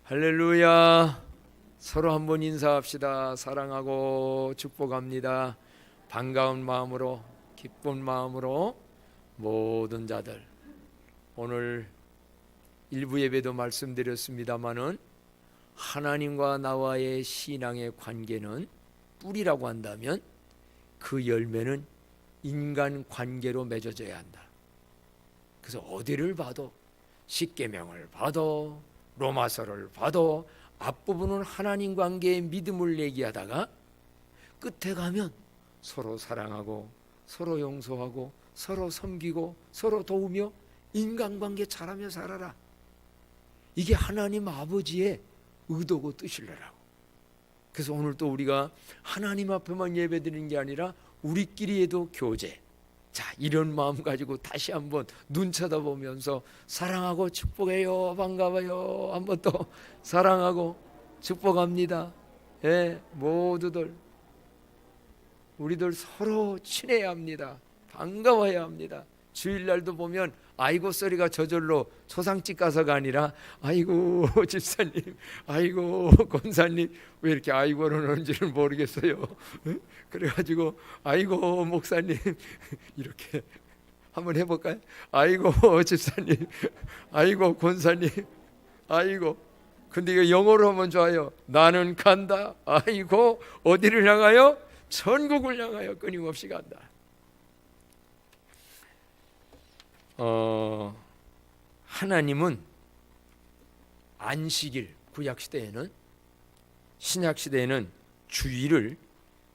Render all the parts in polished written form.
할렐루야. 서로 한번 인사합시다. 사랑하고 축복합니다. 반가운 마음으로, 기쁜 마음으로 모든 자들, 오늘 일부 예배도 말씀드렸습니다마는 하나님과 나와의 신앙의 관계는 뿌리라고 한다면 그 열매는 인간 관계로 맺어져야 한다. 그래서 어디를 봐도, 십계명을 봐도, 로마서를 봐도 앞부분은 하나님 관계의 믿음을 얘기하다가 끝에 가면 서로 사랑하고 서로 용서하고 서로 섬기고 서로 도우며 인간관계 잘하며 살아라. 이게 하나님 아버지의 의도고 뜻이라고. 그래서 오늘 또 우리가 하나님 앞에만 예배드리는 게 아니라 우리끼리에도 교제, 자, 이런 마음 가지고 다시 한번 눈 쳐다보면서 사랑하고 축복해요, 반가워요, 한번 또 사랑하고 축복합니다. 예, 모두들 우리들 서로 친해야 합니다. 반가워야 합니다. 주일날도 보면 아이고 소리가 저절로 초상집 가서가 아니라 아이고 집사님, 아이고 권사님, 왜 이렇게 아이고를 하는지를 모르겠어요. 그래가지고 아이고 목사님 이렇게 한번 해볼까요? 아이고 집사님, 아이고 권사님, 아이고. 근데 이거 영어로 하면 좋아요. 나는 간다. 아이고 어디를 향하여? 천국을 향하여 끊임없이 간다. 하나님은 안식일, 구약시대에는, 신약시대에는 주일을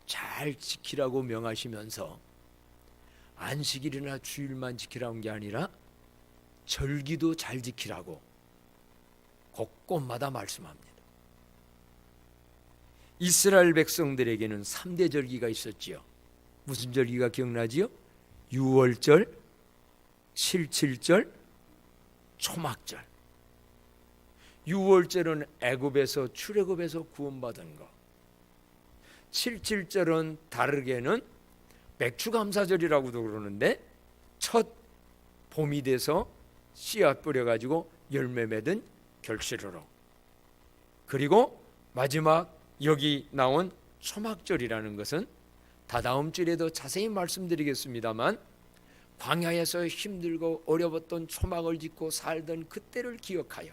잘 지키라고 명하시면서 안식일이나 주일만 지키라는 게 아니라 절기도 잘 지키라고 곳곳마다 말씀합니다. 이스라엘 백성들에게는 3대 절기가 있었지요. 무슨 절기가 기억나지요? 유월절, 7.7절, 초막절. 유월절은 애굽에서 출애굽에서 구원받은 거. 7.7절은 다르게는 맥추감사절이라고도 그러는데 첫 봄이 돼서 씨앗 뿌려가지고 열매 맺은 결실으로. 그리고 마지막 여기 나온 초막절이라는 것은 다다음 주에도 자세히 말씀드리겠습니다만 광야에서 힘들고 어려웠던 초막을 짓고 살던 그때를 기억하여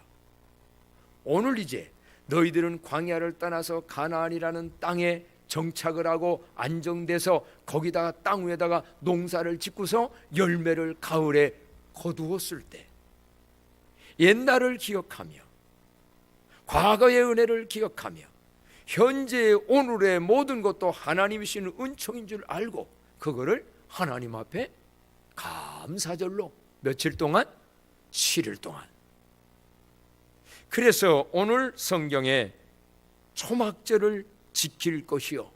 오늘 이제 너희들은 광야를 떠나서 가나안이라는 땅에 정착을 하고 안정돼서 거기다가 땅 위에다가 농사를 짓고서 열매를 가을에 거두었을 때 옛날을 기억하며 과거의 은혜를 기억하며 현재의 오늘의 모든 것도 하나님이시는 은총인 줄 알고 그거를 하나님 앞에 감사절로 며칠 동안? 7일 동안. 그래서 오늘 성경에 초막절을 지킬 것이요.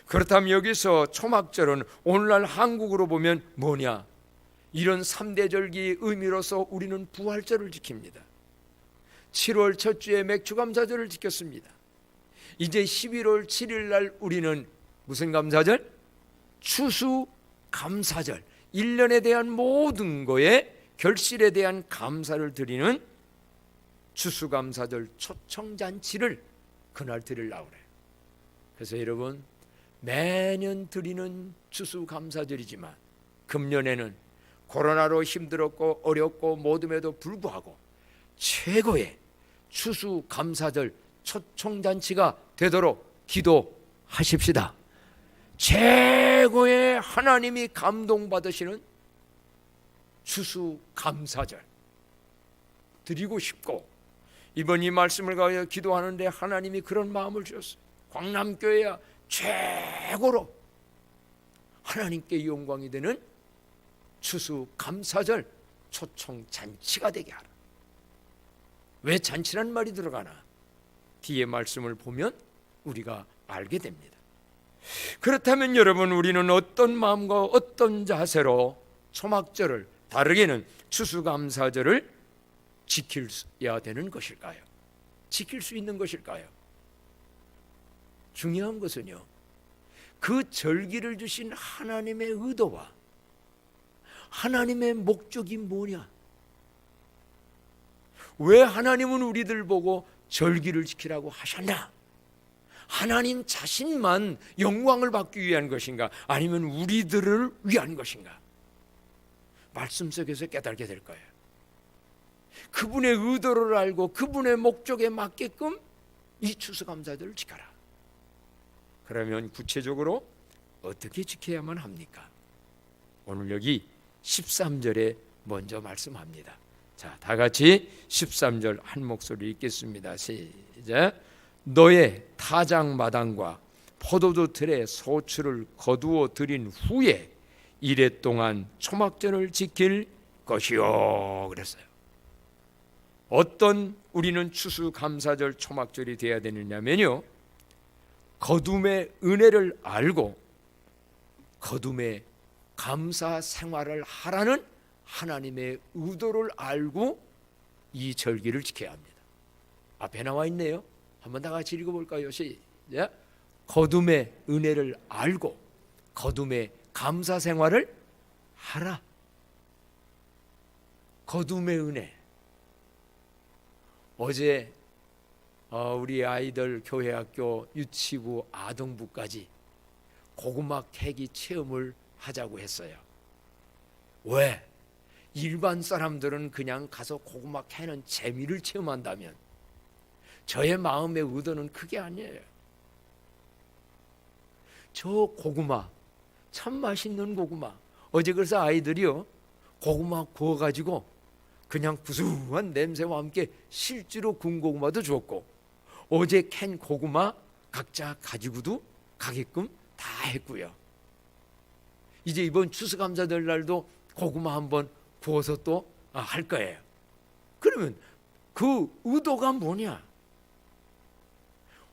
그렇다면 여기서 초막절은 오늘날 한국으로 보면 뭐냐? 이런 3대 절기의 의미로서 우리는 부활절을 지킵니다. 7월 첫 주에 맥추감사절을 지켰습니다. 이제 11월 7일 날 우리는 무슨 감사절? 추수감사절. 1년에 대한 모든 거에 결실에 대한 감사를 드리는 추수감사절 초청잔치를 그날 드리려고 그래요. 그래서 여러분 매년 드리는 추수감사절이지만 금년에는 코로나로 힘들었고 어렵고 모둠에도 불구하고 최고의 추수감사절 초청잔치가 되도록 기도하십시다. 최고의 하나님이 감동받으시는 추수감사절 드리고 싶고 이번 이 말씀을 가하여 기도하는데 하나님이 그런 마음을 주셨어요. 광남교회야 최고로 하나님께 영광이 되는 추수감사절 초청잔치가 되게 하라. 왜 잔치란 말이 들어가나? 뒤에 말씀을 보면 우리가 알게 됩니다. 그렇다면 여러분 우리는 어떤 마음과 어떤 자세로 초막절을, 다르게는 추수감사절을 지켜야 되는 것일까요? 지킬 수 있는 것일까요? 중요한 것은요, 그 절기를 주신 하나님의 의도와 하나님의 목적이 뭐냐? 왜 하나님은 우리들 보고 절기를 지키라고 하셨나? 하나님 자신만 영광을 받기 위한 것인가? 아니면 우리들을 위한 것인가? 말씀 속에서 깨달게 될 거예요. 그분의 의도를 알고 그분의 목적에 맞게끔 이 추수감사절을 지켜라. 그러면 구체적으로 어떻게 지켜야만 합니까? 오늘 여기 13절에 먼저 말씀합니다. 자, 다 같이 13절 한 목소리 읽겠습니다. 시작. 너의 타작마당과 포도주 틀에 소출을 거두어 들인 후에 이레 동안 초막절을 지킬 것이요. 그랬어요. 어떤 우리는 추수감사절 초막절이 되어야 되느냐면요, 거둠의 은혜를 알고 거둠의 감사 생활을 하라는 하나님의 의도를 알고 이 절기를 지켜야 합니다. 앞에 나와 있네요. 한번 다 같이 읽어볼까요? 시작. 거둠의 은혜를 알고 거둠의 감사 생활을 하라. 거둠의 은혜. 어제 우리 아이들 교회학교 유치부 아동부까지 고구마 캐기 체험을 하자고 했어요. 왜? 일반 사람들은 그냥 가서 고구마 캐는 재미를 체험한다면 저의 마음의 의도는 그게 아니에요. 저 고구마 참 맛있는 고구마. 어제 그래서 아이들이요, 고구마 구워가지고 그냥 구수한 냄새와 함께 실제로 구운 고구마도 줬고, 어제 캔 고구마 각자 가지고도 가게끔 다 했고요. 이제 이번 추수감사절 날도 고구마 한번 구워서 또 할 거예요. 그러면 그 의도가 뭐냐?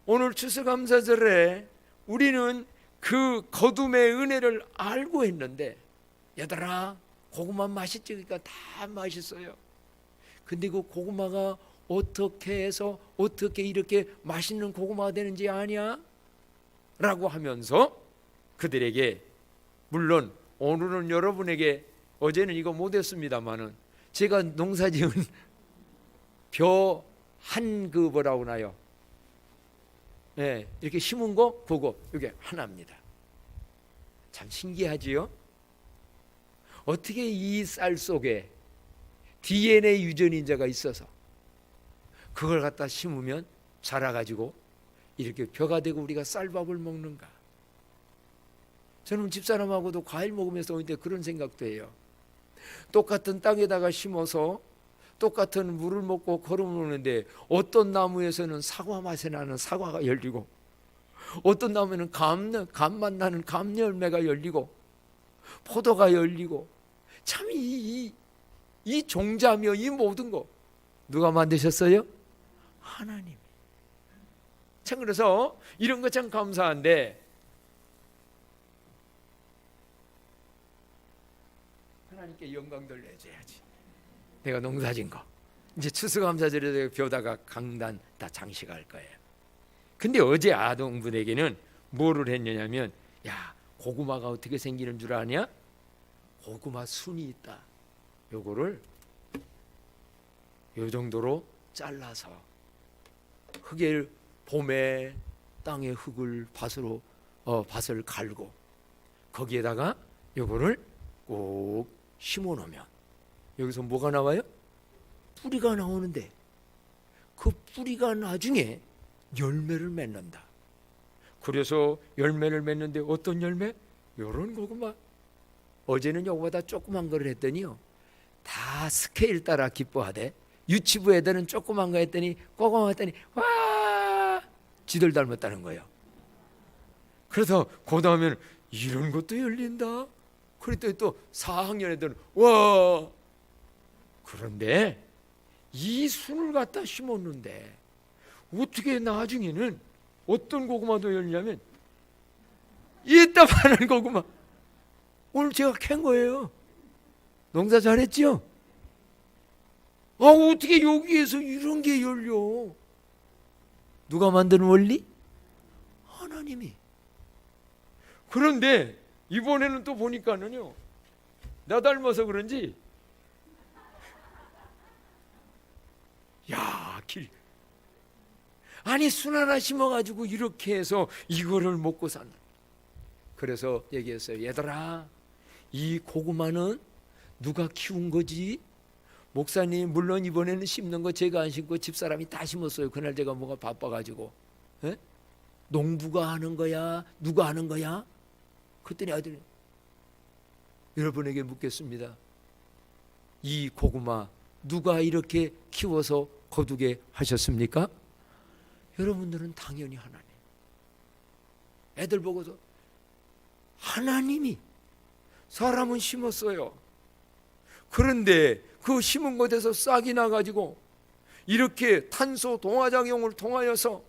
오늘 추수감사절에 우리는 그 거둠의 은혜를 알고 했는데, 얘들아 고구마 맛있지? 그러니까 다 맛있어요. 근데 그 고구마가 어떻게 해서 어떻게 이렇게 맛있는 고구마가 되는지 아냐? 라고 하면서 그들에게, 물론 오늘은 여러분에게, 어제는 이거 못했습니다마는 제가 농사지은 벼 한 그 뭐라고 나요? 네, 이렇게 심은 거 그거 이게 하나입니다. 참 신기하지요? 어떻게 이 쌀 속에 DNA 유전인자가 있어서 그걸 갖다 심으면 자라가지고 이렇게 벼가 되고 우리가 쌀밥을 먹는가? 저는 집사람하고도 과일 먹으면서 오는데 그런 생각도 해요. 똑같은 땅에다가 심어서 똑같은 물을 먹고 걸어오는데 어떤 나무에서는 사과 맛이 나는 사과가 열리고, 어떤 나무에는 감맛 나는 감 열매가 열리고, 포도가 열리고, 참 이 종자며 이 모든 거 누가 만드셨어요? 하나님. 참 그래서 이런 거 참 감사한데, 하나님께 영광 돌려줘야지. 내가 농사진 거 이제 추수감사절에 벼다가 강단 다 장식할 거예요. 근데 어제 아동분에게는 뭐를 했냐면, 야, 고구마가 어떻게 생기는 줄 아냐? 고구마 순이 있다. 요거를 요 정도로 잘라서 흙을, 봄에 땅에 흙을 밭을 갈고 거기에다가 요거를 꼭 심어 놓으면 여기서 뭐가 나와요? 뿌리가 나오는데 그 뿌리가 나중에 열매를 맺는다. 그래서 열매를 맺는데 어떤 열매? 요런 고구마. 어제는 요거보다 조그만 거를 했더니요, 다 스케일 따라 기뻐하대. 유치부 애들은 조그만 거 했더니 고구마 했더니 와, 지들 닮았다는 거예요. 그래서 그 다음에는 이런 것도 열린다. 그랬더니 또 4학년 애들은 와. 그런데 이 순을 갖다 심었는데 어떻게 나중에는 어떤 고구마도 열리냐면 이따만한 고구마. 오늘 제가 캔 거예요. 농사 잘했죠? 어떻게 여기에서 이런 게 열려? 누가 만든 원리? 하나님이. 그런데 이번에는 또 보니까는요, 나 닮아서 그런지 야, 아니 순 하나 심어가지고 이렇게 해서 이거를 먹고 산다. 그래서 얘기했어요. 얘들아, 이 고구마는 누가 키운 거지? 목사님, 물론 이번에는 심는 거 제가 안 심고 집사람이 다 심었어요. 그날 제가 뭐가 바빠가지고. 에? 농부가 하는 거야? 누가 하는 거야? 그랬더니 아들이, 여러분에게 묻겠습니다. 이 고구마 누가 이렇게 키워서 거두게 하셨습니까? 여러분들은 당연히 하나님. 애들 보고서 하나님이. 사람은 심었어요. 그런데 그 심은 곳에서 싹이 나가지고 이렇게 탄소 동화작용을 통하여서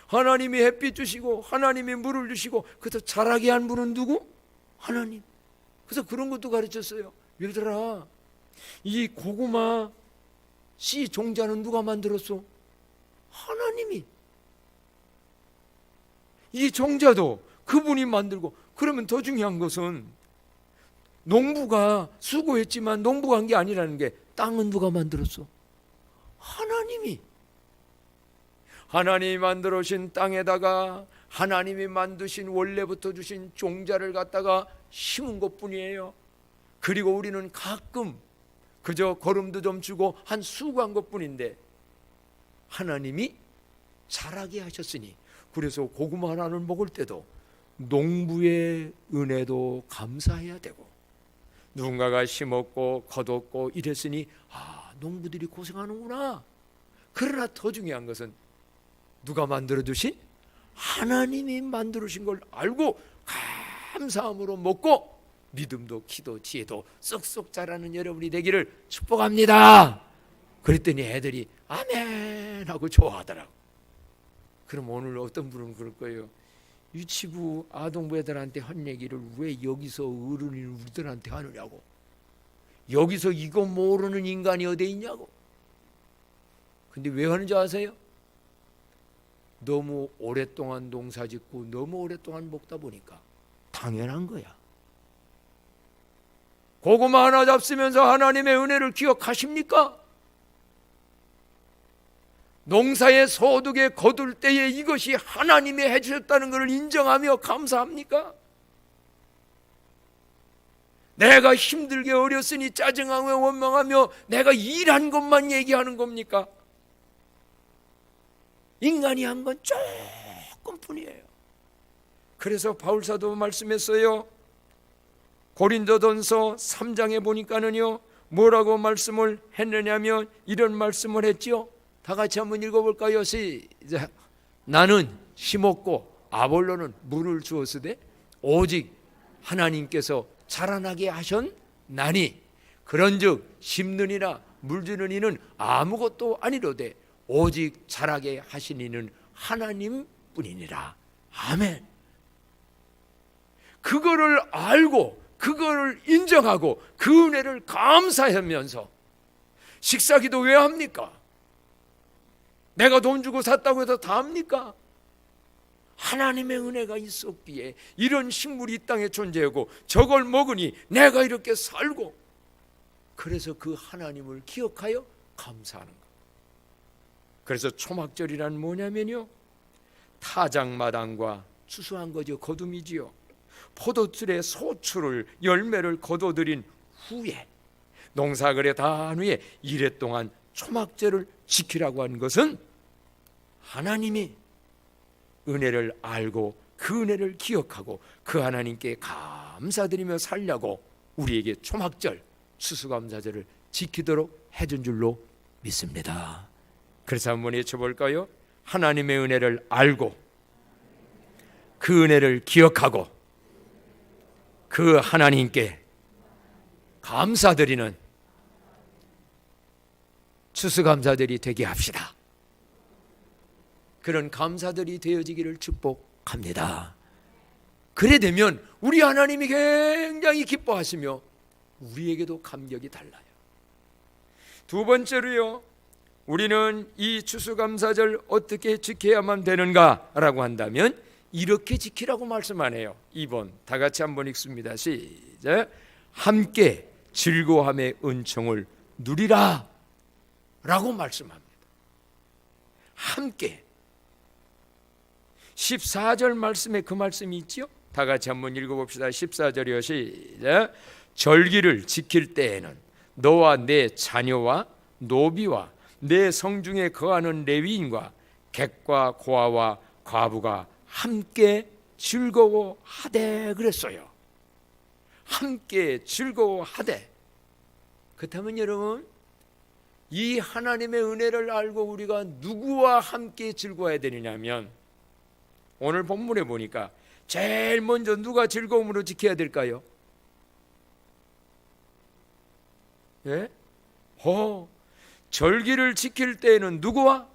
하나님이 햇빛 주시고 하나님이 물을 주시고 그래서 자라게 한 분은 누구? 하나님. 그래서 그런 것도 가르쳤어요. 얘들아, 이 고구마 씨 종자는 누가 만들었어? 하나님이. 이 종자도 그분이 만들고. 그러면 더 중요한 것은 농부가 수고했지만 농부가 한 게 아니라는 게, 땅은 누가 만들었어? 하나님이. 하나님이 만들어신 땅에다가 하나님이 만드신 원래부터 주신 종자를 갖다가 심은 것뿐이에요. 그리고 우리는 가끔 그저 거름도 좀 주고 한 수고한 것뿐인데 하나님이 자라게 하셨으니, 그래서 고구마 하나를 먹을 때도 농부의 은혜도 감사해야 되고, 누군가가 심었고 거뒀고 이랬으니 농부들이 고생하는구나. 그러나 더 중요한 것은 누가 만들어주신? 하나님이 만들어주신 걸 알고 감사함으로 먹고 믿음도 기도 지혜도 쏙쏙 자라는 여러분이 되기를 축복합니다. 그랬더니 애들이 아멘 하고 좋아하더라고. 그럼 오늘 어떤 분은 그럴 거예요. 유치부 아동부 애들한테 한 얘기를 왜 여기서 어른이 우리들한테 하느냐고. 여기서 이거 모르는 인간이 어디 있냐고. 근데 왜 하는지 아세요? 너무 오랫동안 농사 짓고 너무 오랫동안 먹다 보니까 당연한 거야. 고구마 하나 잡수면서 하나님의 은혜를 기억하십니까? 농사의 소득에 거둘 때에 이것이 하나님이 해주셨다는 것을 인정하며 감사합니까? 내가 힘들게 어렸으니 짜증하며 원망하며 내가 일한 것만 얘기하는 겁니까? 인간이 한 건 조금뿐이에요. 그래서 바울사도 말씀했어요. 고린도전서 3장에 보니까는요, 뭐라고 말씀을 했느냐면 이런 말씀을 했죠. 다 같이 한번 읽어볼까요? 시작. 나는 심었고 아볼로는 물을 주었으되 오직 하나님께서 자라나게 하셨나니, 그런즉 심는 이나 물 주는 이는 아무것도 아니로되 오직 자라게 하신 이는 하나님뿐이니라. 아멘. 그거를 알고 그거를 인정하고 그 은혜를 감사하면서 식사기도 왜 합니까? 내가 돈 주고 샀다고 해서 다 합니까? 하나님의 은혜가 있었기에 이런 식물이 이 땅에 존재하고 저걸 먹으니 내가 이렇게 살고, 그래서 그 하나님을 기억하여 감사하는 것. 그래서 초막절이란 뭐냐면요, 타작마당과 추수한 거죠. 거둠이지요. 포도틀의 소출을 열매를 거둬들인 후에 농사거래 다 한 후에 이랫동안 초막절을 지키라고 한 것은 하나님이 은혜를 알고 그 은혜를 기억하고 그 하나님께 감사드리며 살려고 우리에게 초막절 추수감사절을 지키도록 해준 줄로 믿습니다. 그래서 한번 외쳐볼까요? 하나님의 은혜를 알고 그 은혜를 기억하고 그 하나님께 감사드리는 추수감사들이 되게 합시다. 그런 감사들이 되어지기를 축복합니다. 그래 되면 우리 하나님이 굉장히 기뻐하시며 우리에게도 감격이 달라요. 두 번째로요, 우리는 이 추수감사절 어떻게 지켜야만 되는가라고 한다면 이렇게 지키라고 말씀 안 해요. 2번 다 같이 한번 읽습니다. 시작. 함께 즐거움의 은총을 누리라 라고 말씀합니다. 함께. 14절 말씀에 그 말씀이 있죠. 다 같이 한번 읽어봅시다. 14절이요. 시작. 절기를 지킬 때에는 너와 내 자녀와 노비와 내 성중에 거하는 레위인과 객과 고아와 과부가 함께 즐거워하되 그랬어요. 함께 즐거워하되. 그렇다면 여러분, 이 하나님의 은혜를 알고 우리가 누구와 함께 즐거워야 되느냐면, 오늘 본문에 보니까 제일 먼저 누가 즐거움으로 지켜야 될까요? 예? 절기를 지킬 때에는 누구와?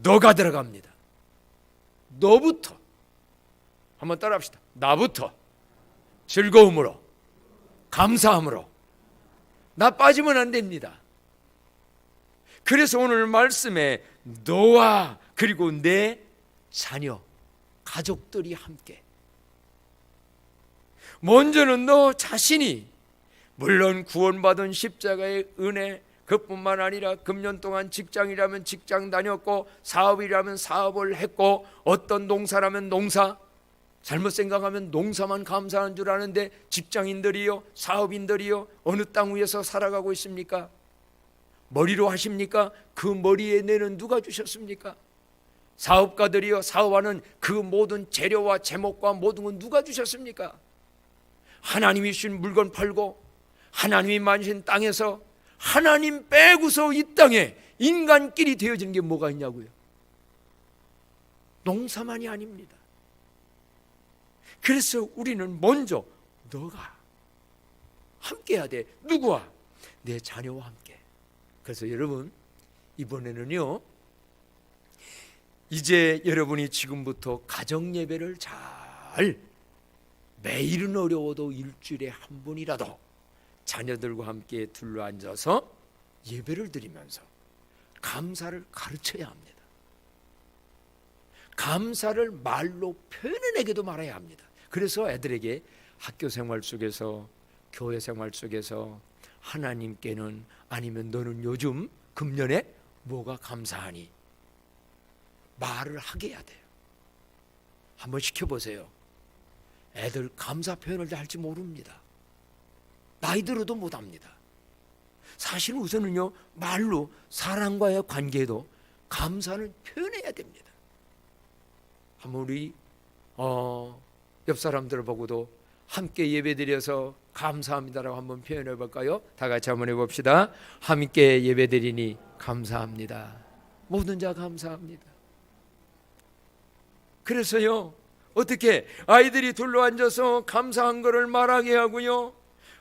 너가 들어갑니다. 너부터. 한번 따라합시다. 나부터 즐거움으로, 감사함으로. 나 빠지면 안 됩니다. 그래서 오늘 말씀에 너와 그리고 내 자녀, 가족들이 함께. 먼저는 너 자신이, 물론 구원받은 십자가의 은혜, 그뿐만 아니라 금년 동안 직장이라면 직장 다녔고, 사업이라면 사업을 했고, 어떤 농사라면 농사, 잘못 생각하면 농사만 감사한 줄 아는데 직장인들이요, 사업인들이요, 어느 땅 위에서 살아가고 있습니까? 머리로 하십니까? 그 머리에 뇌는 누가 주셨습니까? 사업가들이요, 사업하는 그 모든 재료와 제목과 모든 건 누가 주셨습니까? 하나님이 주신 물건 팔고 하나님이 만드신 땅에서 하나님 빼고서 이 땅에 인간끼리 되어지는 게 뭐가 있냐고요? 농사만이 아닙니다. 그래서 우리는 먼저 너가 함께 해야 돼. 누구와? 내 자녀와 함께. 그래서 여러분, 이번에는요, 이제 여러분이 지금부터 가정 예배를 잘, 매일은 어려워도 일주일에 한 번이라도 자녀들과 함께 둘러앉아서 예배를 드리면서 감사를 가르쳐야 합니다. 감사를 말로 표현해내게도 말해야 합니다. 그래서 애들에게 학교 생활 속에서, 교회 생활 속에서 하나님께는, 아니면 너는 요즘 금년에 뭐가 감사하니? 말을 하게 해야 돼요. 한번 시켜보세요. 애들 감사 표현을 할지 모릅니다. 나이 들어도 못합니다. 사실 우선은요, 말로 사람과의 관계도 감사를 표현해야 됩니다. 한번 우리 옆 사람들 보고도 함께 예배드려서 감사합니다라고 한번 표현해 볼까요? 다 같이 한번 해봅시다. 함께 예배드리니 감사합니다. 모든 자 감사합니다. 그래서요, 어떻게 아이들이 둘러앉아서 감사한 것을 말하게 하고요,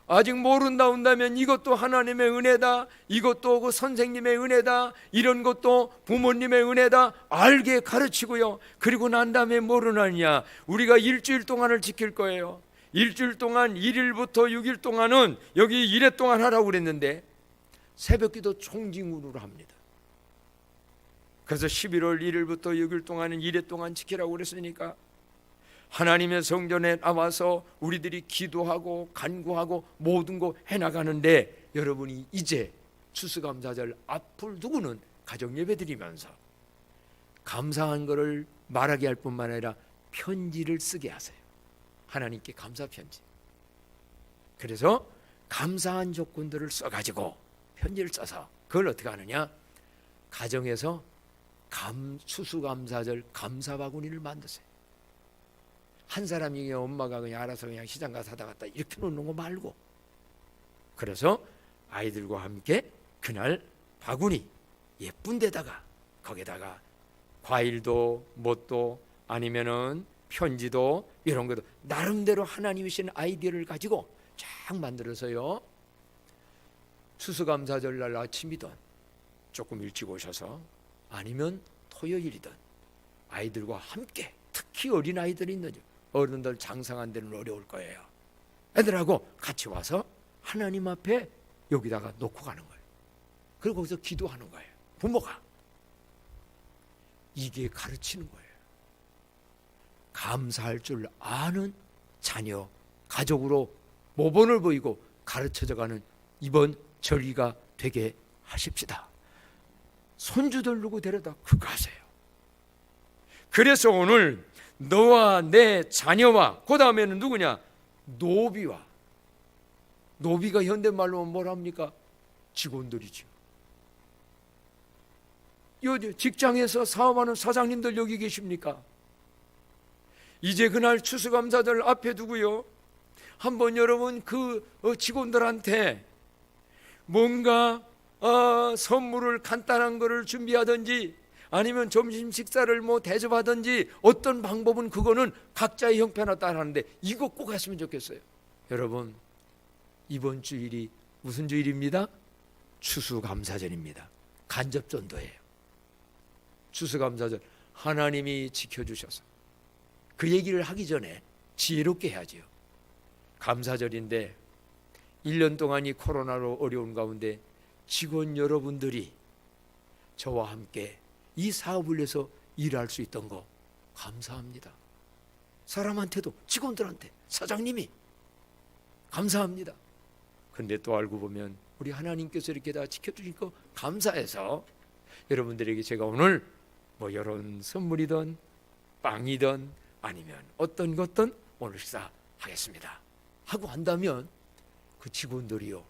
아직 모른다 온다면 이것도 하나님의 은혜다, 이것도 그 선생님의 은혜다, 이런 것도 부모님의 은혜다 알게 가르치고요. 그리고 난 다음에 모르느냐, 우리가 일주일 동안을 지킬 거예요. 일주일 동안 1일부터 6일 동안은 여기 1회 동안 하라고 그랬는데 새벽기도 총징으로 합니다. 그래서 11월 1일부터 6일 동안은 1회 동안 지키라고 그랬으니까 하나님의 성전에 나와서 우리들이 기도하고 간구하고 모든 거 해나가는데, 여러분이 이제 추수감사절 앞을 두고는 가정 예배 드리면서 감사한 것을 말하게 할 뿐만 아니라 편지를 쓰게 하세요. 하나님께 감사 편지. 그래서 감사한 조건들을 써가지고 편지를 써서 그걸 어떻게 하느냐, 가정에서 추수감사절 감사바구니를 만드세요. 한 사람이 엄마가 그냥 알아서 그냥 시장 가서 사다 갔다 이렇게 놓는 거 말고, 그래서 아이들과 함께 그날 바구니 예쁜 데다가, 거기다가 과일도 뭣도 아니면은 편지도 이런 것도 나름대로 하나님이 주신 아이디어를 가지고 쫙 만들어서요, 추수감사절 날 아침이든 조금 일찍 오셔서, 아니면 토요일이든 아이들과 함께, 특히 어린아이들이 있는, 어른들 장상한 데는 어려울 거예요. 애들하고 같이 와서 하나님 앞에 여기다가 놓고 가는 거예요. 그리고 거기서 기도하는 거예요. 부모가. 이게 가르치는 거예요. 감사할 줄 아는 자녀, 가족으로 모범을 보이고 가르쳐져가는 이번 절기가 되게 하십시다. 손주들 누구 데려다 그거 하세요. 그래서 오늘 너와 내 자녀와, 그 다음에는 누구냐? 노비와. 노비가 현대말로 뭐랍니까? 직원들이죠. 직장에서 사업하는 사장님들 여기 계십니까? 이제 그날 추수감사절 앞에 두고요, 한번 여러분 그 직원들한테 뭔가 선물을 간단한 거를 준비하든지 아니면 점심 식사를 뭐 대접하든지 어떤 방법은 그거는 각자의 형편에 따라 하는데 이거 꼭 했으면 좋겠어요. 여러분, 이번 주일이 무슨 주일입니다? 추수감사절입니다. 간접전도예요. 추수감사절 하나님이 지켜주셔서 그 얘기를 하기 전에 지혜롭게 해야지요. 감사절인데 1년 동안이 코로나로 어려운 가운데 직원 여러분들이 저와 함께 이 사업을 위해서 일할 수 있던 거 감사합니다. 사람한테도, 직원들한테, 사장님이 감사합니다. 근데 또 알고 보면 우리 하나님께서 이렇게 다 지켜주신 거 감사해서 여러분들에게 제가 오늘 뭐 이런 선물이든 빵이든 아니면 어떤 것든 오늘 식사하겠습니다 하고 한다면 그 직원들이요,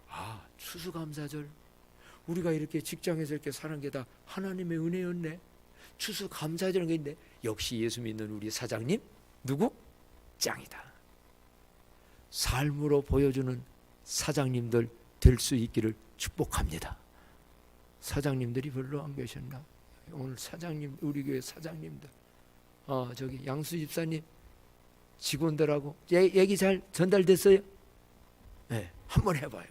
아, 추수감사절 우리가 이렇게 직장에서 이렇게 사는 게 다 하나님의 은혜였네, 추수감사절인 게 있네, 역시 예수 믿는 우리 사장님 누구? 짱이다. 삶으로 보여주는 사장님들 될 수 있기를 축복합니다. 사장님들이 별로 안 계셨나? 오늘 사장님, 우리 교회 사장님들, 저기 양수 집사님 직원들하고 얘기 잘 전달됐어요? 네, 한번 해봐요.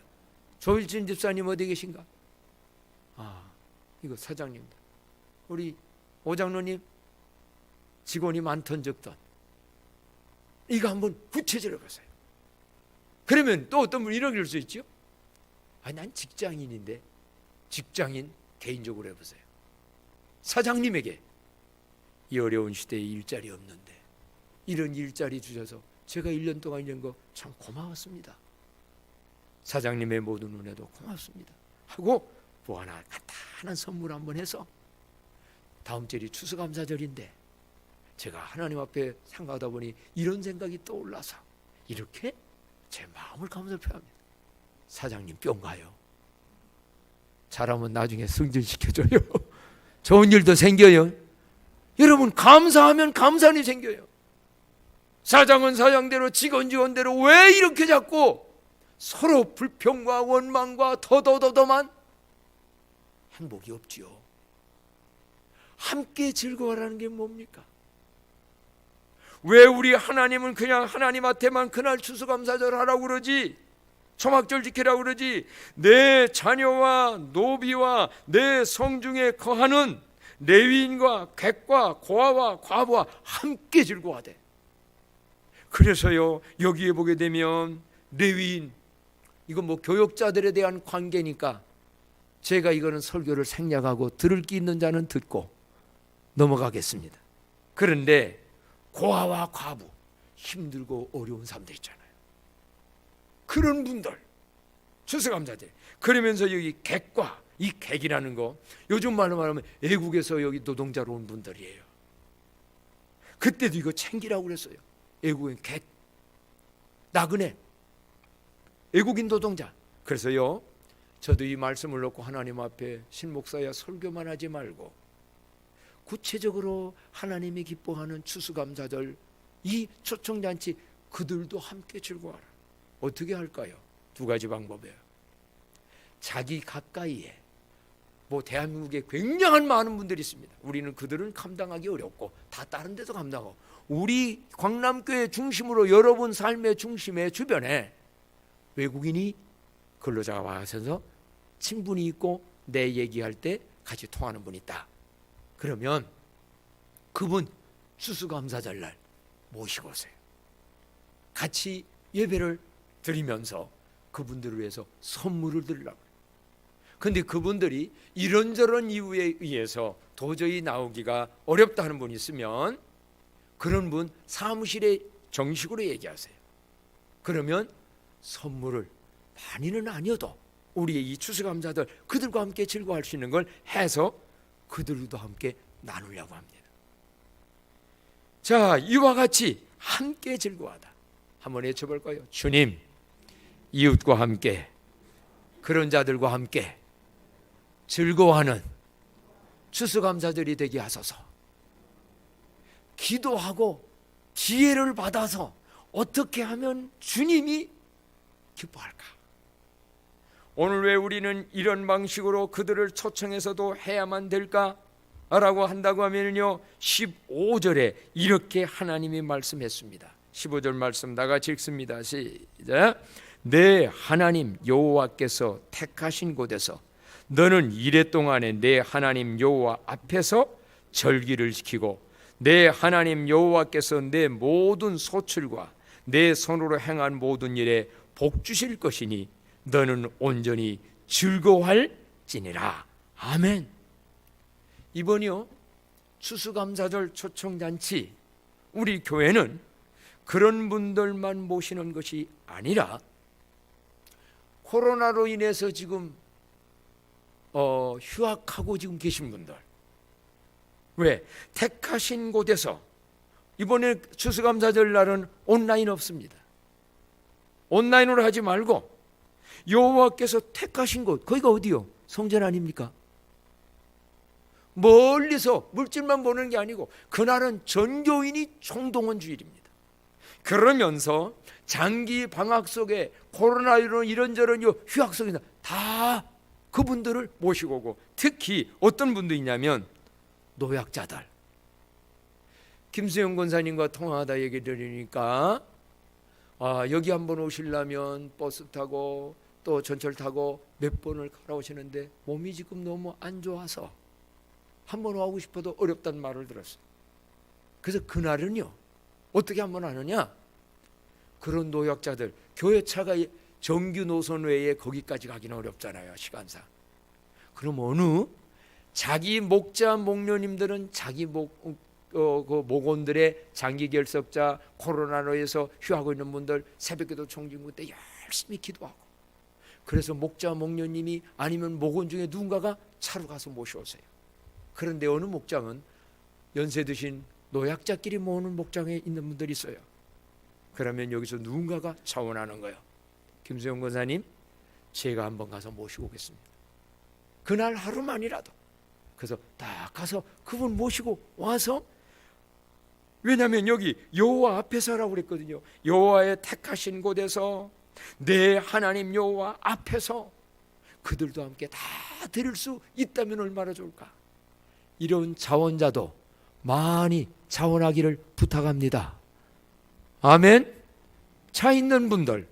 조일진 집사님 어디 계신가? 이거 사장님들, 우리 오장로님 직원이 많던 적던 이거 한번 구체적으로 보세요. 그러면 또 어떤 분이 이런 걸 수 있죠? 난 직장인인데, 직장인 개인적으로 해보세요. 사장님에게 이 어려운 시대에 일자리 없는데 이런 일자리 주셔서 제가 1년 동안 이런 거 참 고마웠습니다. 사장님의 모든 은혜도 고맙습니다 하고 뭐 하나 간단한 선물 한번 해서, 다음 절이 추수감사절인데 제가 하나님 앞에 생각하다 보니 이런 생각이 떠올라서 이렇게 제 마음을 감사를 표합니다. 사장님 뿅 가요. 잘하면 나중에 승진시켜줘요. 좋은 일도 생겨요. 여러분, 감사하면 감사는 생겨요. 사장은 사장대로, 직원 직원대로 왜 이렇게 자꾸 서로 불평과 원망과 더더더더만 행복이 없지요. 함께 즐거워하라는 게 뭡니까? 왜 우리 하나님은 그냥 하나님한테만 그날 추수감사절 하라고 그러지, 초막절 지키라고 그러지, 내 자녀와 노비와 내 성중에 거하는 레위인과 객과 고아와 과부와 함께 즐거워하되. 그래서요, 여기에 보게 되면 레위인, 이건 뭐 교역자들에 대한 관계니까 제가 이거는 설교를 생략하고 들을 게 있는 자는 듣고 넘어가겠습니다. 그런데 고아와 과부, 힘들고 어려운 사람들 있잖아요. 그런 분들 추수감사절. 그러면서 여기 객과, 이 객이라는 거 요즘 말로 말하면 애국에서 여기 노동자로 온 분들이에요. 그때도 이거 챙기라고 그랬어요. 애국인 객, 나그네, 애국인 노동자. 그래서요, 저도 이 말씀을 놓고 하나님 앞에 신목사야 설교만 하지 말고 구체적으로 하나님이 기뻐하는 추수감사절, 이 초청잔치 그들도 함께 즐거워하라. 어떻게 할까요? 두 가지 방법이에요. 자기 가까이에 뭐 대한민국에 굉장한 많은 분들이 있습니다. 우리는 그들은 감당하기 어렵고 다 다른 데서 감당하고, 우리 광남교회 중심으로 여러분 삶의 중심에 주변에 외국인이 근로자가 와서 친분이 있고 내 얘기할 때 같이 통하는 분이 있다. 그러면 그분 추수감사절날 모시고 오세요. 같이 예배를 드리면서 그분들을 위해서 선물을 드리려고. 근데 그분들이 이런저런 이유에 의해서 도저히 나오기가 어렵다 하는 분이 있으면 그런 분 사무실에 정식으로 얘기하세요. 그러면 선물을 많이는 아니어도 우리의 이 추수감사들 그들과 함께 즐거워할 수 있는 걸 해서 그들도 함께 나누려고 합니다. 자, 이와 같이 함께 즐거워하다. 한번 외쳐볼까요? 주님, 이웃과 함께, 그런 자들과 함께 즐거워하는 추수감사절이 되게 하소서. 기도하고 지혜를 받아서 어떻게 하면 주님이 기뻐할까? 오늘 왜 우리는 이런 방식으로 그들을 초청해서도 해야만 될까? 라고 한다고 하면요, 15절에 이렇게 하나님이 말씀했습니다. 15절 말씀 다 같이 읽습니다. 시작. 내 하나님 여호와께서 택하신 곳에서 너는 이레 동안에 내 하나님 여호와 앞에서 절기를 지키고 내 하나님 여호와께서 내 모든 소출과 내 손으로 행한 모든 일에 복 주실 것이니 너는 온전히 즐거워할지니라. 아멘. 이번이요, 추수감사절 초청잔치, 우리 교회는 그런 분들만 모시는 것이 아니라 코로나로 인해서 지금 휴학하고 지금 계신 분들, 왜? 택하신 곳에서, 이번에 추수감사절 날은 온라인 없습니다. 온라인으로 하지 말고 여호와께서 택하신 곳, 거기가 어디요? 성전 아닙니까? 멀리서 물질만 보는 게 아니고 그날은 전교인이 총동원 주일입니다. 그러면서 장기 방학 속에 코로나로 이런저런 휴학 속에 다 그분들을 모시고 오고, 특히 어떤 분도 있냐면 노약자들. 김수영 권사님과 통화하다 얘기 들으니까 여기 한번 오시려면 버스 타고 또 전철 타고 몇 번을 걸어오시는데 몸이 지금 너무 안 좋아서 한번 오고 싶어도 어렵다는 말을 들었어요. 그래서 그날은요, 어떻게 한번 하느냐, 그런 노약자들, 교회차가 정규 노선 외에 거기까지 가기는 어렵잖아요, 시간상. 그럼 어느 자기 목자 목녀님들은 자기 그 목원들의 장기 결석자, 코로나로 해서 휴하고 있는 분들 새벽기도 총진구 때 열심히 기도하고, 그래서 목자 목녀님이 아니면 목원 중에 누군가가 차로 가서 모셔오세요. 그런데 어느 목장은 연세 드신 노약자끼리 모으는 목장에 있는 분들이 있어요. 그러면 여기서 누군가가 차원하는 거예요. 김수영 권사님, 제가 한번 가서 모시고 오겠습니다. 그날 하루만이라도. 그래서 딱 가서 그분 모시고 와서, 왜냐하면 여기 여호와 앞에서라고 그랬거든요. 여호와의 택하신 곳에서 내 하나님 여호와 앞에서 그들도 함께 다 드릴 수 있다면 얼마나 좋을까. 이런 자원자도 많이 자원하기를 부탁합니다. 아멘. 차 있는 분들,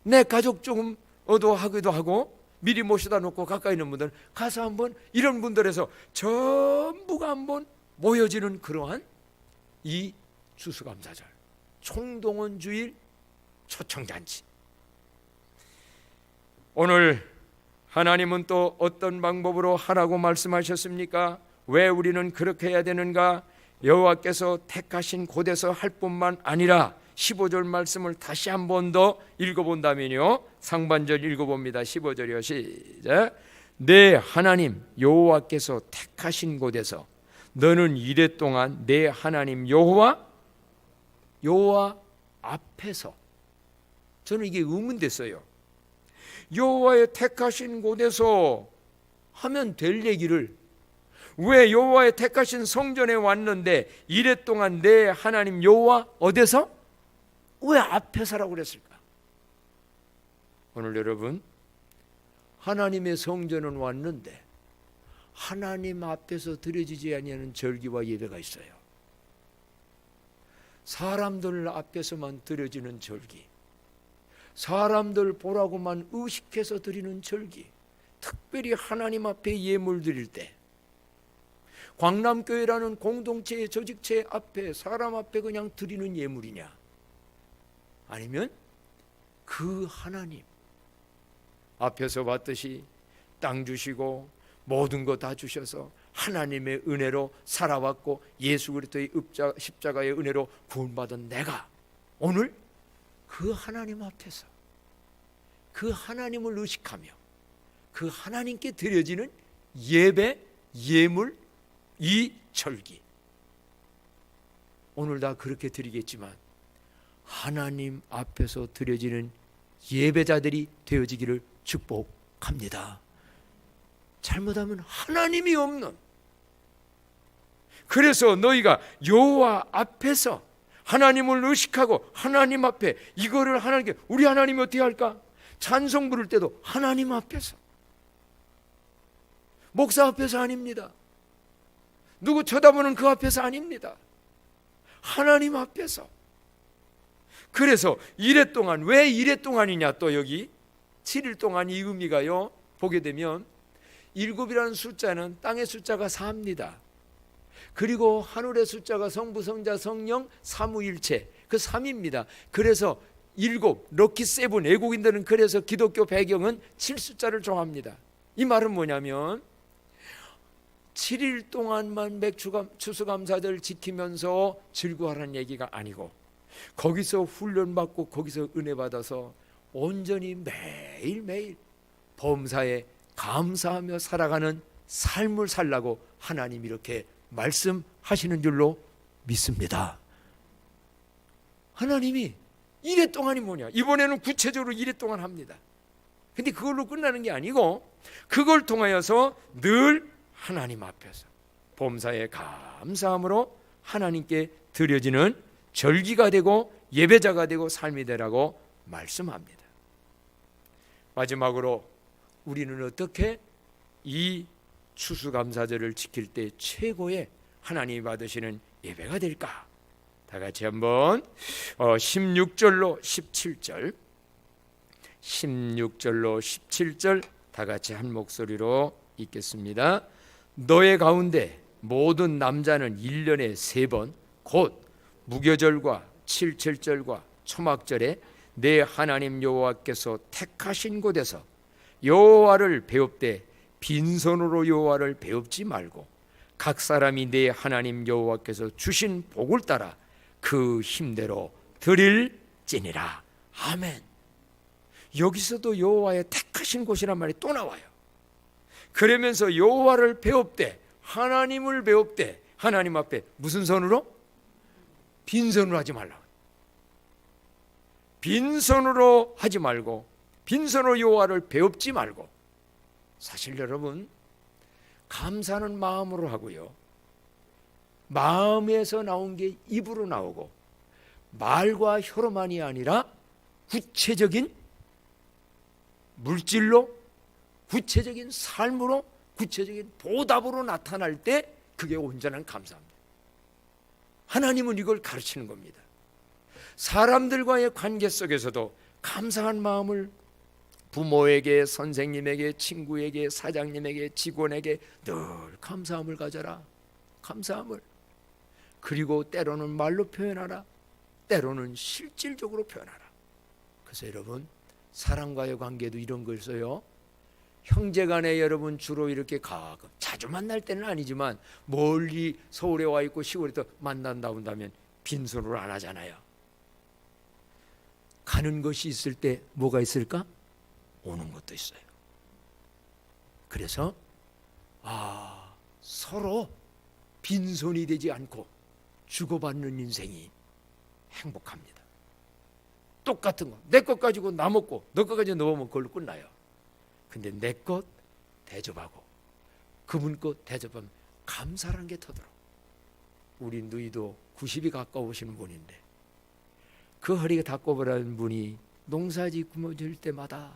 내 가족 조금 얻어하기도 하고 미리 모셔다 놓고 가까이 있는 분들 가서 한번 이런 분들에서 전부가 한번 모여지는 그러한 이 추수감사절 총동원 주일 초청잔치. 오늘 하나님은 또 어떤 방법으로 하라고 말씀하셨습니까? 왜 우리는 그렇게 해야 되는가? 여호와께서 택하신 곳에서 할 뿐만 아니라 15절 말씀을 다시 한 번 더 읽어본다면요, 상반절 읽어봅니다. 15절이요, 시작. 내 하나님 여호와께서 택하신 곳에서 너는 이레 동안 내 하나님 여호와 앞에서. 저는 이게 의문됐어요. 여호와의 택하신 곳에서 하면 될 얘기를 왜 여호와의 택하신 성전에 왔는데 이레 동안 내 하나님 여호와 어디서? 왜 앞에서라고 그랬을까? 오늘 여러분, 하나님의 성전은 왔는데 하나님 앞에서 드려지지 아니하는 절기와 예배가 있어요. 사람들 앞에서만 드려지는 절기, 사람들 보라고만 의식해서 드리는 절기, 특별히 하나님 앞에 예물 드릴 때, 광남교회라는 공동체의 조직체 앞에, 사람 앞에 그냥 드리는 예물이냐, 아니면 그 하나님 앞에서 봤듯이 땅 주시고 모든 거 다 주셔서 하나님의 은혜로 살아왔고 예수 그리스도의 십자가의 은혜로 구원받은 내가 오늘 그 하나님 앞에서 그 하나님을 의식하며 그 하나님께 드려지는 예배, 예물, 이 절기, 오늘 다 그렇게 드리겠지만 하나님 앞에서 드려지는 예배자들이 되어지기를 축복합니다. 잘못하면 하나님이 없는, 그래서 너희가 여호와 앞에서 하나님을 의식하고 하나님 앞에 이거를 하나님께, 우리 하나님이 어떻게 할까? 찬송 부를 때도 하나님 앞에서, 목사 앞에서 아닙니다. 누구 쳐다보는 그 앞에서 아닙니다. 하나님 앞에서. 그래서 이래 동안, 왜 이래 동안이냐, 또 여기 7일 동안 이 의미가요, 보게 되면 7이라는 숫자는 땅의 숫자가 4입니다. 그리고 하늘의 숫자가 성부, 성자, 성령, 삼위일체, 그 3입니다. 그래서 7, 럭키 세븐, 외국인들은 그래서 기독교 배경은 7숫자를 좋아합니다. 이 말은 뭐냐면 7일 동안만 추수감사절 지키면서 즐거워하라는 얘기가 아니고, 거기서 훈련받고 거기서 은혜 받아서 온전히 매일매일 범사에 감사하며 살아가는 삶을 살라고 하나님 이렇게 말씀하시는 줄로 믿습니다. 하나님이 이래 동안이 뭐냐, 이번에는 구체적으로 이래 동안 합니다. 근데 그걸로 끝나는 게 아니고 그걸 통하여서 늘 하나님 앞에서 범사에 감사함으로 하나님께 드려지는 절기가 되고 예배자가 되고 삶이 되라고 말씀합니다. 마지막으로 우리는 어떻게 이 추수감사절을 지킬 때 최고의 하나님이 받으시는 예배가 될까? 다 같이 한번 16절로 17절, 16절로 17절 다 같이 한 목소리로 읽겠습니다. 너의 가운데 모든 남자는 1년에 3번 곧 무교절과 칠칠절과 초막절에 내 하나님 여호와께서 택하신 곳에서 여호와를 배웁되 빈손으로 여호와를 배웁지 말고 각 사람이 내 하나님 여호와께서 주신 복을 따라 그 힘대로 드릴지니라. 아멘. 여기서도 여호와의 택하신 곳이란 말이 또 나와요. 그러면서 여호와를 배웁되, 하나님을 배웁되, 하나님 앞에 무슨 손으로? 빈손으로 하지 말라. 빈손으로 하지 말고, 빈손으로 여호와를 배웁지 말고. 사실 여러분, 감사는 마음으로 하고요, 마음에서 나온 게 입으로 나오고, 말과 혀로만이 아니라 구체적인 물질로, 구체적인 삶으로, 구체적인 보답으로 나타날 때 그게 온전한 감사입니다. 하나님은 이걸 가르치는 겁니다. 사람들과의 관계 속에서도 감사한 마음을 부모에게, 선생님에게, 친구에게, 사장님에게, 직원에게 늘 감사함을 가져라. 감사함을. 그리고 때로는 말로 표현하라. 때로는 실질적으로 표현하라. 그래서 여러분, 사람과의 관계도 이런 걸 써요. 형제간에 여러분 주로 이렇게 가끔, 자주 만날 때는 아니지만 멀리 서울에 와 있고 시골에 또 만난다 온다면 빈손으로 안 하잖아요. 가는 것이 있을 때 뭐가 있을까? 오는 것도 있어요. 그래서 서로 빈손이 되지 않고 주고받는 인생이 행복합니다. 똑같은 거, 내 것 가지고 나 먹고 너 것 가지고 너 먹으면 그걸로 끝나요. 근데 내 것 대접하고 그분 것 대접하면 감사라는 게 터들어. 우리 누이도 90이 가까우시는 분인데 그 허리가 다 꼽으라는 분이 농사지 구멍질 때마다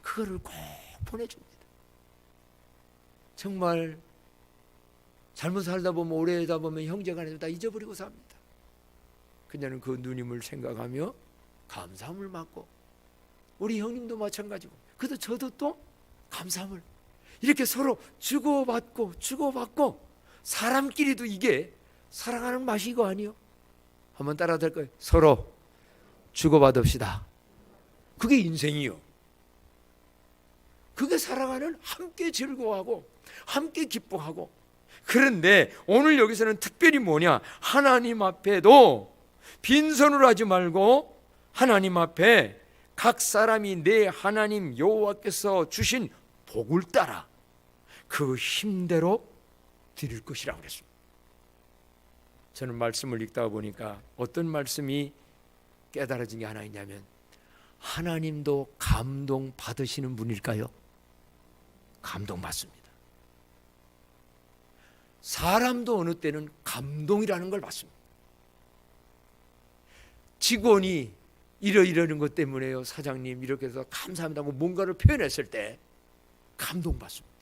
그거를 꼭 보내줍니다. 정말 잘못 살다 보면, 오래 하다 보면 형제간에도 다 잊어버리고 삽니다. 그녀는 그 누님을 생각하며 감사함을 받고, 우리 형님도 마찬가지고, 그래도 저도 또 감사함을 이렇게 서로 주고받고 사람끼리도 이게 살아가는 맛이 이거 아니요? 한번 따라 될 거예요. 서로 주고받읍시다. 그게 인생이요. 그게 살아가는, 함께 즐거워하고 함께 기뻐하고. 그런데 오늘 여기서는 특별히 뭐냐, 하나님 앞에도 빈손으로 하지 말고 하나님 앞에 각 사람이 내 하나님 여호와께서 주신 복을 따라 그 힘대로 드릴 것이라고 그랬습니다. 저는 말씀을 읽다 보니까 어떤 말씀이 깨달아진 게 하나 있냐면, 하나님도 감동 받으시는 분일까요? 감동 받습니다. 사람도 어느 때는 감동이라는 걸 받습니다. 직원이 이러이러는 것 때문에요, 사장님 이렇게 해서 감사합니다고 뭔가를 표현했을 때 감동받습니다.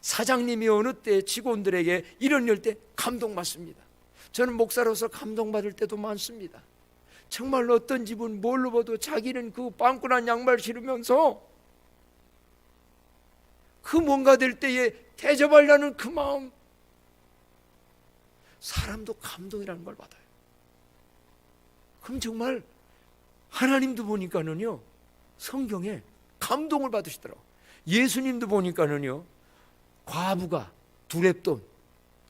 사장님이 어느 때 직원들에게 이럴 때 감동받습니다. 저는 목사로서 감동받을 때도 많습니다. 정말 어떤 집은 뭘로 봐도 자기는 그 빵꾸난 양말 신으면서 그 뭔가 될 때에 대접하려는 그 마음, 사람도 감동이라는 걸 받아요. 그럼 정말 하나님도 보니까는요, 성경에 감동을 받으시더라고요. 예수님도 보니까는요, 과부가 두렙돈,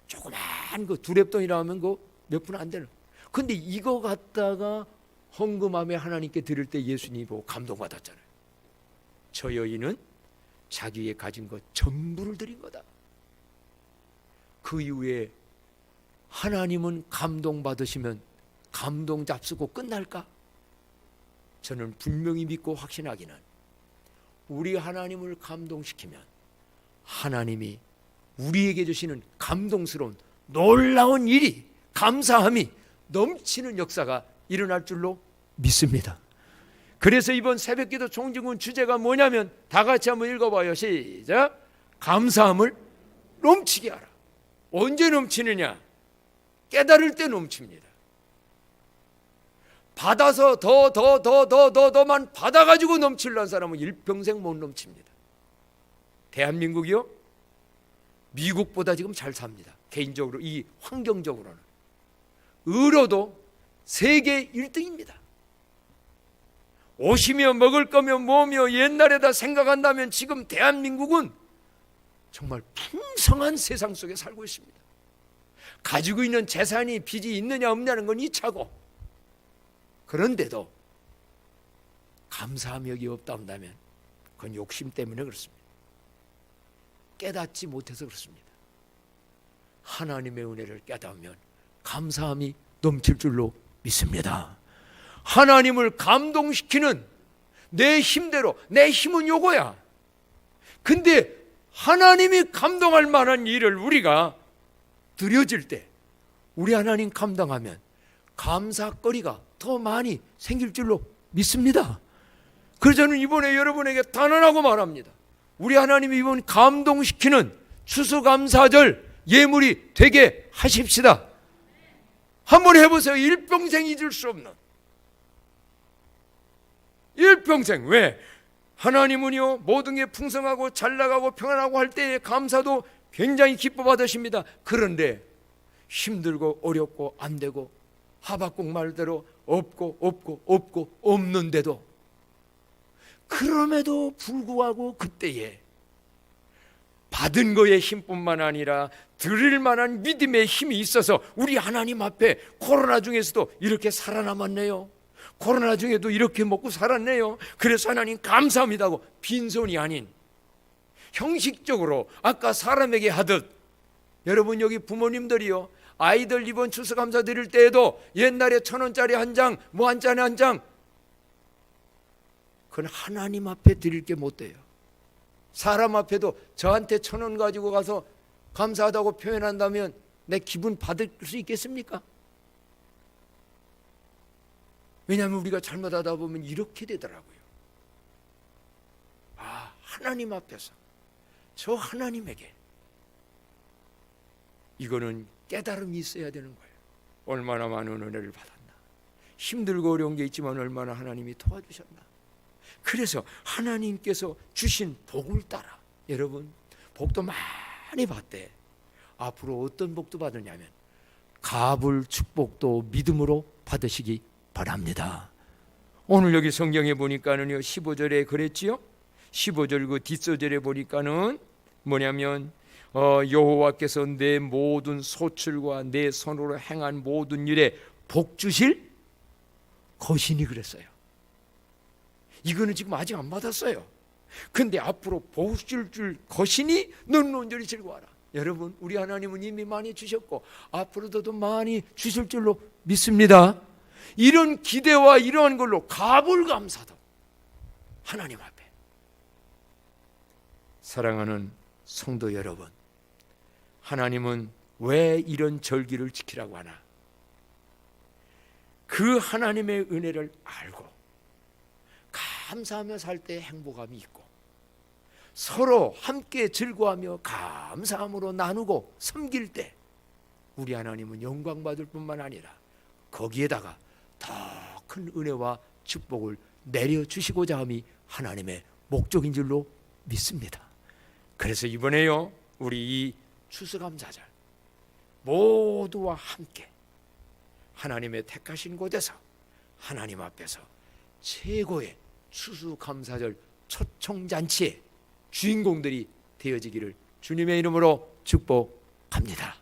조그만 그 두렙돈이라 하면 그 몇 푼 안 되는, 근데 이거 갖다가 헌금함에 하나님께 드릴 때 예수님이 보고 감동받았잖아요. 저 여인은 자기의 가진 것 전부를 드린 거다. 그 이후에 하나님은 감동받으시면 감동 잡수고 끝날까? 저는 분명히 믿고 확신하기는, 우리 하나님을 감동시키면 하나님이 우리에게 주시는 감동스러운 놀라운 일이, 감사함이 넘치는 역사가 일어날 줄로 믿습니다. 그래서 이번 새벽기도 총증은 주제가 뭐냐면, 다 같이 한번 읽어봐요. 시작. 감사함을 넘치게 하라. 언제 넘치느냐? 깨달을 때 넘칩니다. 받아서 더만 받아가지고 넘치려는 사람은 일평생 못 넘칩니다. 대한민국이요, 미국보다 지금 잘 삽니다. 개인적으로, 이 환경적으로는. 의료도 세계 1등입니다. 옷이며 먹을 거며 뭐며 옛날에다 생각한다면 지금 대한민국은 정말 풍성한 세상 속에 살고 있습니다. 가지고 있는 재산이 빚이 있느냐 없냐는 건 이차고, 그런데도 감사함이 여기 없다 한다면 그건 욕심 때문에 그렇습니다. 깨닫지 못해서 그렇습니다. 하나님의 은혜를 깨닫으면 감사함이 넘칠 줄로 믿습니다. 하나님을 감동시키는 내 힘대로, 내 힘은 요거야. 근데 하나님이 감동할 만한 일을 우리가 드려질 때, 우리 하나님 감당하면 감사거리가 더 많이 생길 줄로 믿습니다. 그래서 저는 이번에 여러분에게 단언하고 말합니다. 우리 하나님이 이번 감동시키는 추수감사절 예물이 되게 하십시다. 한번 해보세요. 일평생 잊을 수 없는, 일평생. 왜? 하나님은요, 모든 게 풍성하고 잘 나가고 평안하고 할 때의 감사도 굉장히 기뻐 받으십니다. 그런데 힘들고 어렵고 안 되고 하박국 말대로 없고 없는데도, 그럼에도 불구하고 그때에 받은 거의 힘뿐만 아니라 드릴 만한 믿음의 힘이 있어서 우리 하나님 앞에 코로나 중에서도 이렇게 살아남았네요. 코로나 중에도 이렇게 먹고 살았네요. 그래서 하나님 감사합니다고 빈손이 아닌 형식적으로 아까 사람에게 하듯, 여러분 여기 부모님들이요, 아이들 이번 추수감사 드릴 때에도 옛날에 1,000원짜리 한 장, 뭐 한 잔에 한 장, 그건 하나님 앞에 드릴 게 못 돼요. 사람 앞에도 저한테 1,000원 가지고 가서 감사하다고 표현한다면 내 기분 받을 수 있겠습니까? 왜냐하면 우리가 잘못하다 보면 이렇게 되더라고요. 아, 하나님 앞에서 저 하나님에게 이거는 깨달음이 있어야 되는 거예요. 얼마나 많은 은혜를 받았나, 힘들고 어려운 게 있지만 얼마나 하나님이 도와주셨나. 그래서 하나님께서 주신 복을 따라, 여러분 복도 많이 받대. 앞으로 어떤 복도 받으냐면 갑을 축복도 믿음으로 받으시기 바랍니다. 오늘 여기 성경에 보니까는요, 15절에 그랬지요. 15절 그 뒷소절에 보니까는 뭐냐면 여호와께서 내 모든 소출과 내 손으로 행한 모든 일에 복 주실 것이니 그랬어요. 이거는 지금 아직 안 받았어요. 근데 앞으로 복 줄 것이니 너는 온전히 즐거워하라. 여러분, 우리 하나님은 이미 많이 주셨고 앞으로도 더 많이 주실 줄로 믿습니다. 이런 기대와 이러한 걸로 가불감사도 하나님 앞에. 사랑하는 성도 여러분, 하나님은 왜 이런 절기를 지키라고 하나? 그 하나님의 은혜를 알고 감사하며 살 때 행복함이 있고, 서로 함께 즐거워하며 감사함으로 나누고 섬길 때 우리 하나님은 영광받을 뿐만 아니라 거기에다가 더 큰 은혜와 축복을 내려주시고자 함이 하나님의 목적인 줄로 믿습니다. 그래서 이번에요, 우리 이 추수감사절 모두와 함께 하나님의 택하신 곳에서 하나님 앞에서 최고의 추수감사절 초청잔치의 주인공들이 되어지기를 주님의 이름으로 축복합니다.